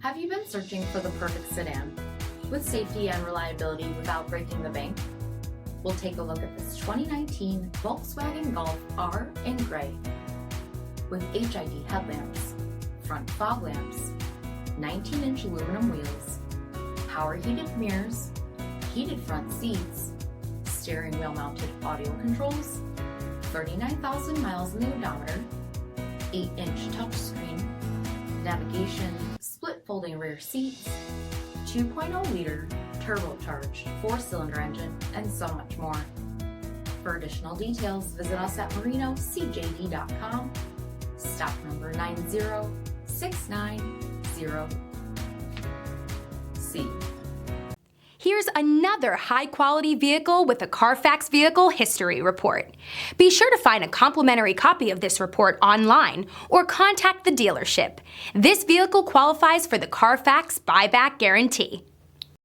Have you been searching for the perfect sedan with safety and reliability without breaking the bank? We'll take a look at this 2019 Volkswagen Golf R in gray. With HID headlamps, front fog lamps, 19-inch aluminum wheels, power heated mirrors, heated front seats, steering wheel mounted audio controls, 39,000 miles on the odometer, 8-inch touchscreen, navigation, split folding rear seats, 2.0-liter turbocharged 4-cylinder engine, and so much more. For additional details, visit us at marinocjd.com, stock number 90690C. Here's another high-quality vehicle with a Carfax Vehicle History Report. Be sure to find a complimentary copy of this report online or contact the dealership. This vehicle qualifies for the Carfax Buyback Guarantee.